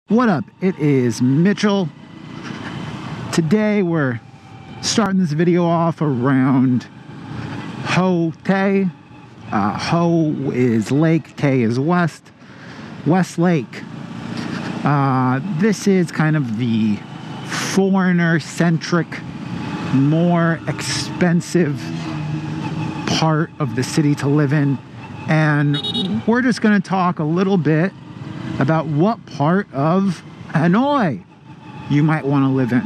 What up? It is Mitchell. Today we're starting this video off around Ho Tay. Ho is lake, Tay is west lake. This is kind of the foreigner-centric, more expensive part of the city to live in, and we're just going to talk a little bit about what part of Hanoi you might want to live in.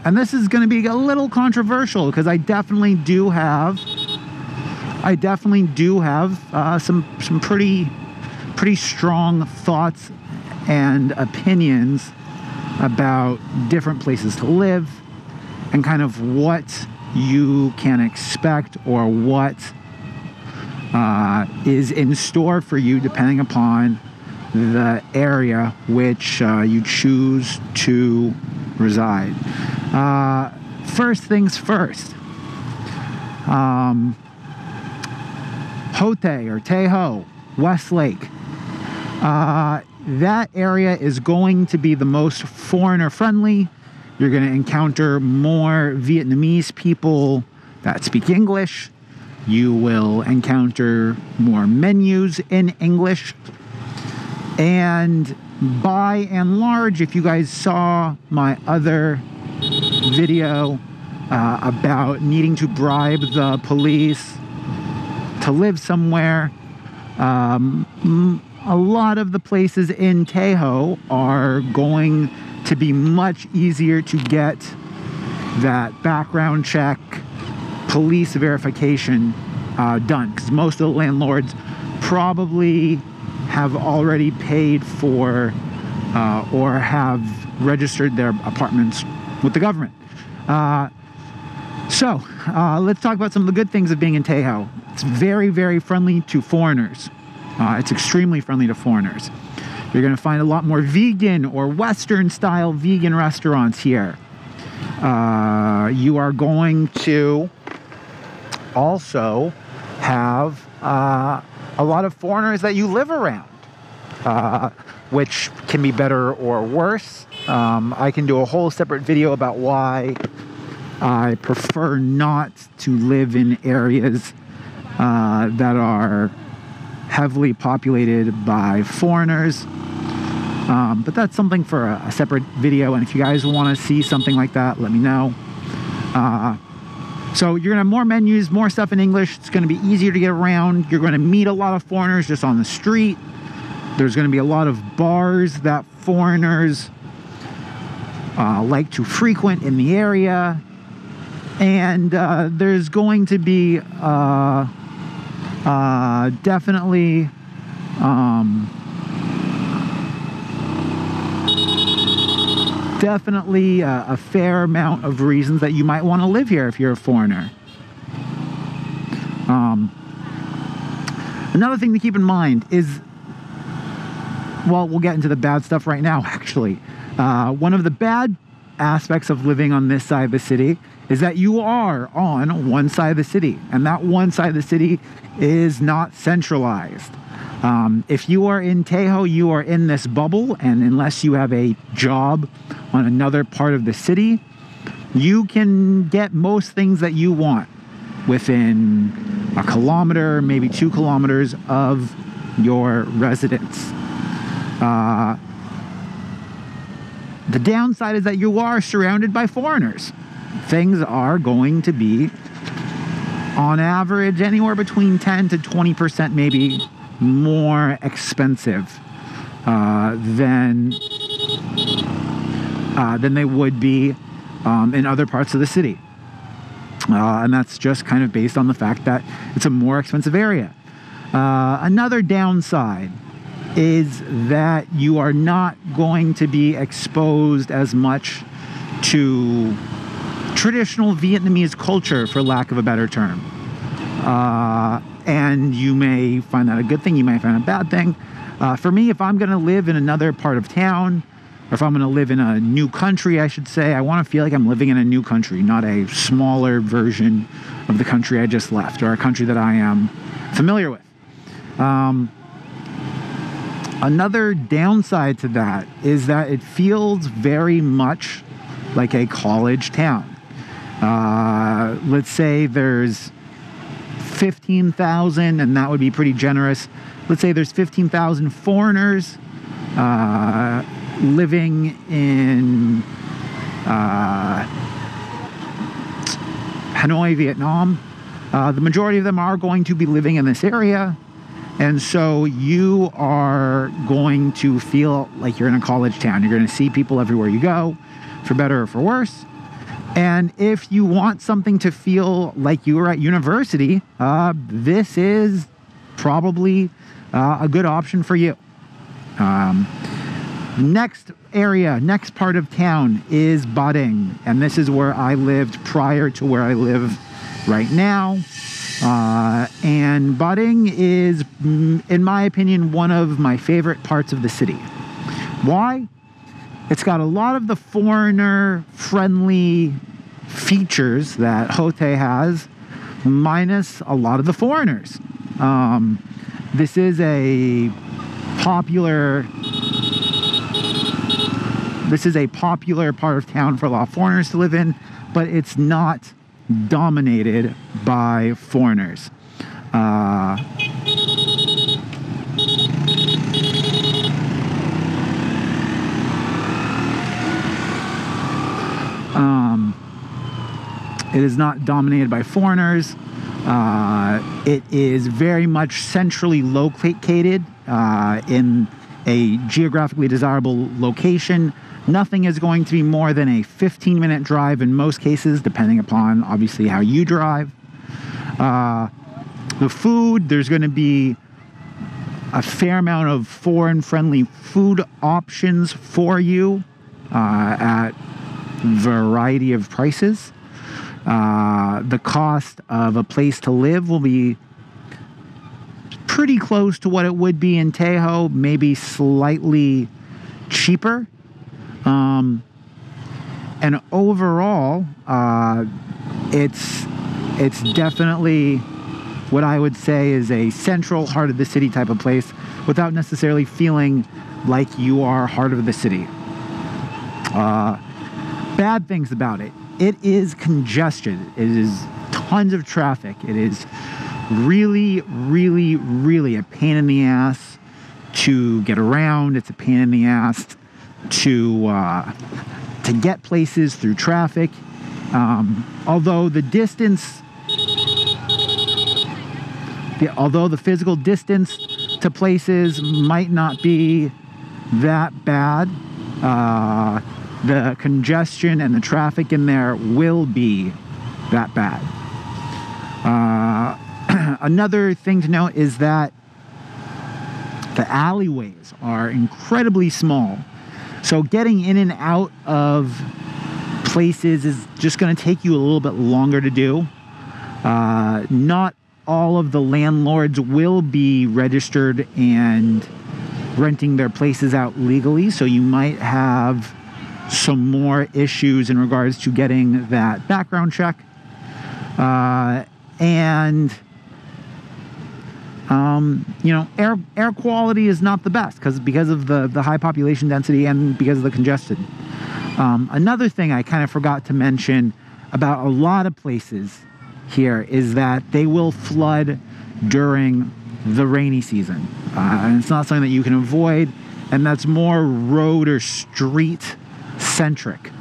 And this is going to be a little controversial because I definitely do have some pretty strong thoughts and opinions about different places to live and kind of what you can expect or what is in store for you depending upon the area which you choose to reside. First things first, Hotei or Teho, Westlake. That area is going to be the most foreigner friendly. You're going to encounter more Vietnamese people that speak English. You will encounter more menus in English. And by and large, if you guys saw my other video about needing to bribe the police to live somewhere, a lot of the places in Teho are going to be much easier to get that background check, police verification done, because most of the landlords probably have already paid for or have registered their apartments with the government. So let's talk about some of the good things of being in Teho. It's very, very friendly to foreigners. It's extremely friendly to foreigners. You're going to find a lot more vegan or Western style vegan restaurants here. You are going to also have a lot of foreigners that you live around, which can be better or worse. I can do a whole separate video about why I prefer not to live in areas that are heavily populated by foreigners. But that's something for a separate video, and if you guys want to see something like that, let me know. So you're going to have more menus, more stuff in English. It's going to be easier to get around. You're going to meet a lot of foreigners just on the street. There's going to be a lot of bars that foreigners like to frequent in the area. And there's going to be definitely a fair amount of reasons that you might want to live here if you're a foreigner. Another thing to keep in mind is, well, we'll get into the bad stuff right now, actually. One of the bad aspects of living on this side of the city is that you are on one side of the city, and that one side of the city is not centralized. If you are in Teho, you are in this bubble, and unless you have a job on another part of the city, you can get most things that you want within a kilometer, maybe 2 kilometers of your residence. The downside is that you are surrounded by foreigners. Things are going to be, on average, anywhere between 10 to 20% maybe more expensive than they would be in other parts of the city. And that's just kind of based on the fact that it's a more expensive area. Another downside is that you are not going to be exposed as much to traditional Vietnamese culture, for lack of a better term. And you may find that a good thing, you may find a bad thing. For me, if I'm going to live in another part of town, or if I'm going to live in a new country, I should say, I want to feel like I'm living in a new country, not a smaller version of the country I just left, or a country that I am familiar with. Another downside to that is that it feels very much like a college town. Let's say there's 15,000, and that would be pretty generous. Let's say there's 15,000 foreigners living in Hanoi, Vietnam. The majority of them are going to be living in this area, and so you are going to feel like you're in a college town. You're going to see people everywhere you go, for better or for worse. And if you want something to feel like you were at university, this is probably a good option for you. Next part of town is Bading, and this is where I lived prior to where I live right now. And Bading is, in my opinion, one of my favorite parts of the city. Why? It's got a lot of the foreigner-friendly features that Hanoi has, minus a lot of the foreigners. This is a popular part of town for a lot of foreigners to live in, but it's not dominated by foreigners. It is not dominated by foreigners. It is very much centrally located in a geographically desirable location. Nothing is going to be more than a 15-minute drive in most cases, depending upon, obviously, how you drive. The food, there's going to be a fair amount of foreign-friendly food options for you at variety of prices. The cost of a place to live will be pretty close to what it would be in Tahoe, maybe slightly cheaper. And overall, it's definitely what I would say is a central heart of the city type of place, without necessarily feeling like you are heart of the city. Bad things about it. It is congested. It is tons of traffic. It is really, really, really a pain in the ass to get around. It's a pain in the ass to get places through traffic. Although the physical distance to places might not be that bad, the congestion and the traffic in there will be that bad. Another thing to note is that the alleyways are incredibly small. So getting in and out of places is just going to take you a little bit longer to do. Not all of the landlords will be registered and renting their places out legally, so you might have some more issues in regards to getting that background check. Air quality is not the best because of the high population density and because of the congestion. Another thing I kind of forgot to mention about a lot of places here is that they will flood during the rainy season. And it's not something that you can avoid, and that's more road or street centric.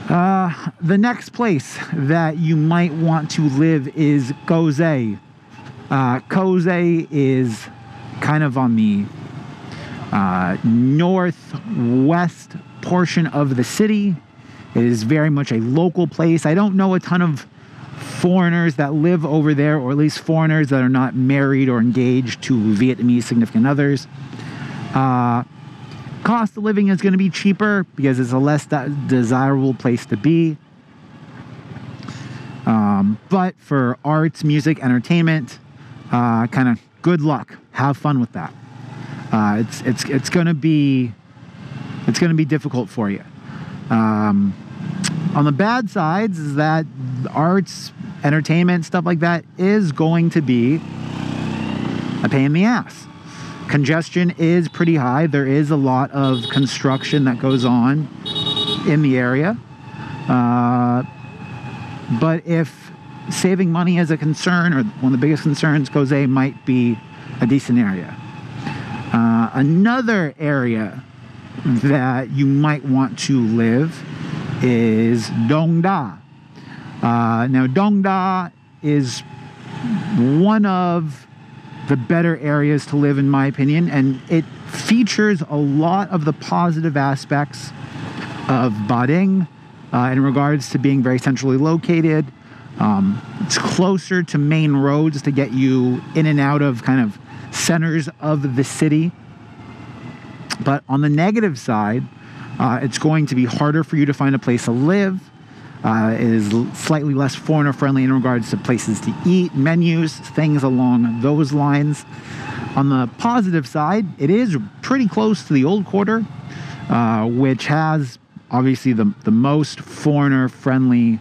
The next place that you might want to live is Koze. Koze is kind of on the northwest portion of the city. It is very much a local place. I don't know a ton of foreigners that live over there, or at least foreigners that are not married or engaged to Vietnamese significant others. Cost of living is going to be cheaper because it's a less desirable place to be. But for arts, music, entertainment, kind of good luck. Have fun with that. It's going to be difficult for you. On the bad sides is that arts, entertainment, stuff like that is going to be a pain in the ass. Congestion is pretty high. There is a lot of construction that goes on in the area. But if saving money is a concern, or one of the biggest concerns, Koh Tao might be a decent area. Another area that you might want to live is Dong Da. Now, Dong Da is one of the better areas to live, in my opinion, and it features a lot of the positive aspects of Baoding in regards to being very centrally located. It's closer to main roads to get you in and out of kind of centers of the city. But on the negative side, it's going to be harder for you to find a place to live. It is slightly less foreigner friendly in regards to places to eat, menus, things along those lines. On the positive side, it is pretty close to the Old Quarter, which has obviously the most foreigner friendly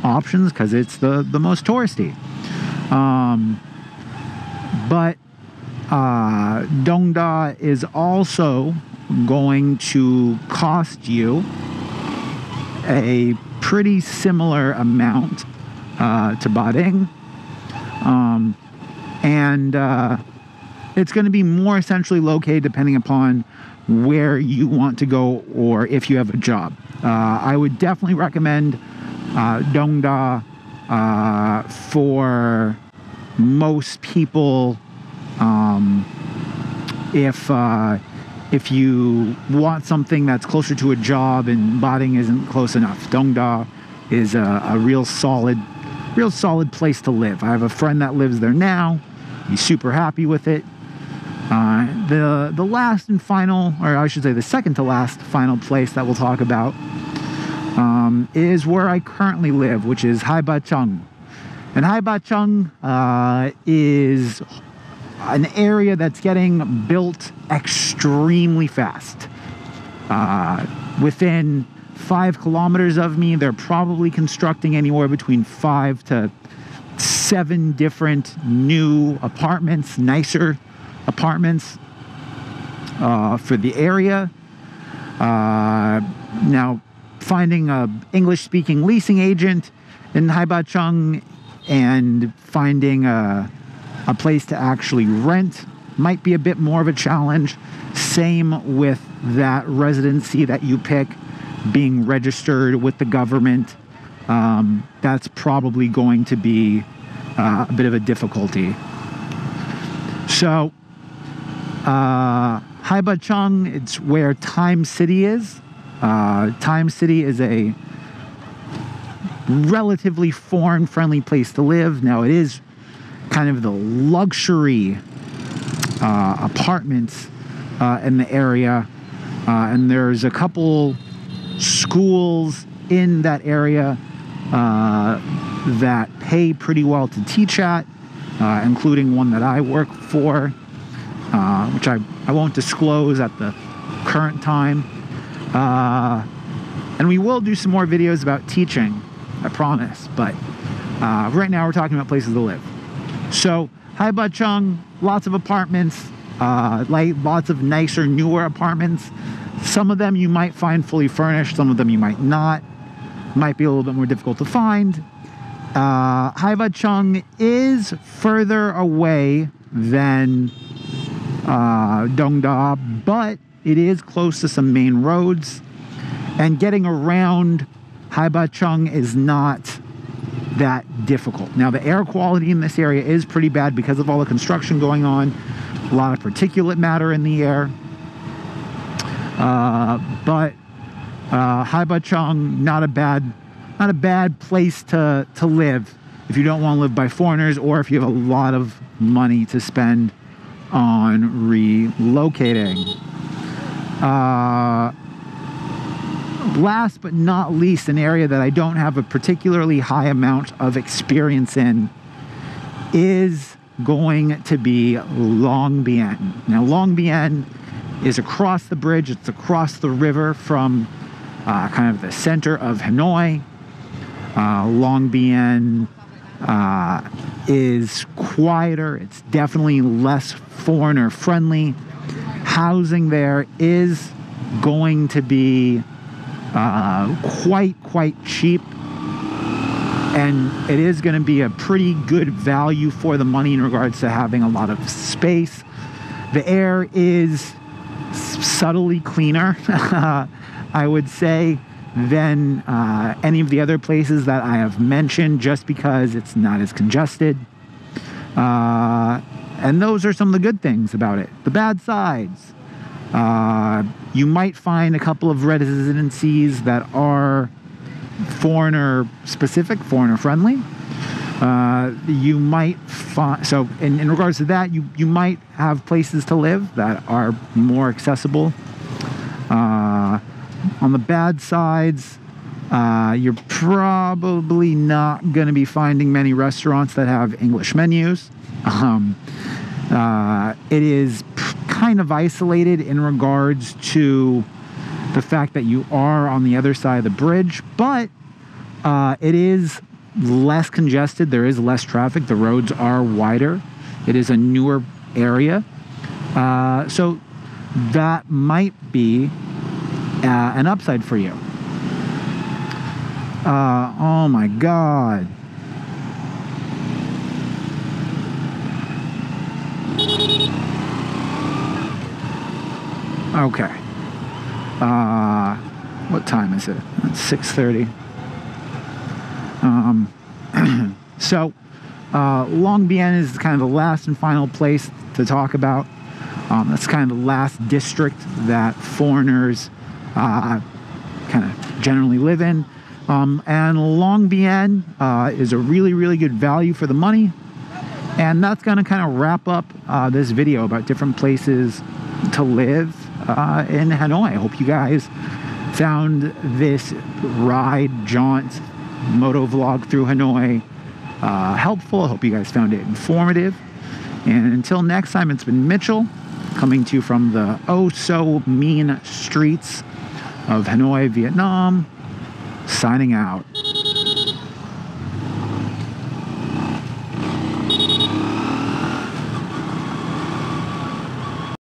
options because it's the most touristy. But Dong Da is also going to cost you a pretty similar amount to Baoding, and it's going to be more centrally located depending upon where you want to go or if you have a job. I would definitely recommend Dong Da for most people if you want something that's closer to a job and Baoding isn't close enough. Dong Da is a real solid place to live. I have a friend that lives there now. He's super happy with it. The last and final, or I should say the second to last final place that we'll talk about is where I currently live, which is Hai Ba Chung. And Hai Ba Chung is an area that's getting built extremely fast. Within 5 kilometers of me, they're probably constructing anywhere between 5 to 7 different new apartments, nicer apartments for the area. Now, finding an English-speaking leasing agent in Hai Ba Chung and finding a place to actually rent might be a bit more of a challenge. Same with that residency that you pick being registered with the government. That's probably going to be a bit of a difficulty. So Hai Ba Chung, it's where Time City is. Time City is a relatively foreign-friendly place to live. Now, it is kind of the luxury apartments in the area, and there's a couple schools in that area that pay pretty well to teach at, including one that I work for, which I won't disclose at the current time. And we will do some more videos about teaching, I promise, but right now we're talking about places to live. So Hai Ba Chung, lots of apartments, like lots of nicer, newer apartments. Some of them you might find fully furnished, some of them you might not. Might be a little bit more difficult to find. Hai Ba Chung is further away than Dong Da, but it is close to some main roads, and getting around Hai Ba Chung is not that difficult. Now, the air quality in this area is pretty bad because of all the construction going on, a lot of particulate matter in the air, but Hai Ba Chung, not a bad place to live if you don't want to live by foreigners, or if you have a lot of money to spend on relocating. Last but not least, an area that I don't have a particularly high amount of experience in is going to be Long Bien. Now, Long Bien is across the bridge. It's across the river from kind of the center of Hanoi. Long Bien is quieter. It's definitely less foreigner friendly. Housing there is going to be quite cheap, and it is going to be a pretty good value for the money in regards to having a lot of space. The air is subtly cleaner, I would say, than any of the other places that I have mentioned, just because it's not as congested. And those are some of the good things about it. The bad sides: you might find a couple of residencies that are foreigner specific, foreigner friendly. You might find, so in regards to that, you might have places to live that are more accessible. On the bad sides, you're probably not going to be finding many restaurants that have English menus. It is kind of isolated in regards to the fact that you are on the other side of the bridge, but it is less congested. There is less traffic. The roads are wider. It is a newer area. So that might be an upside for you. Oh my God. Okay. What time is it? It's 6:30. So Long Bien is kind of the last and final place to talk about. That's kind of the last district that foreigners kind of generally live in. And Long Bien is a really good value for the money. And that's going to kind of wrap up this video about different places to live in Hanoi. I hope you guys found this ride, jaunt, moto vlog through Hanoi helpful. I hope you guys found it informative. And until next time, it's been Mitchell, coming to you from the oh-so-mean streets of Hanoi, Vietnam, signing out.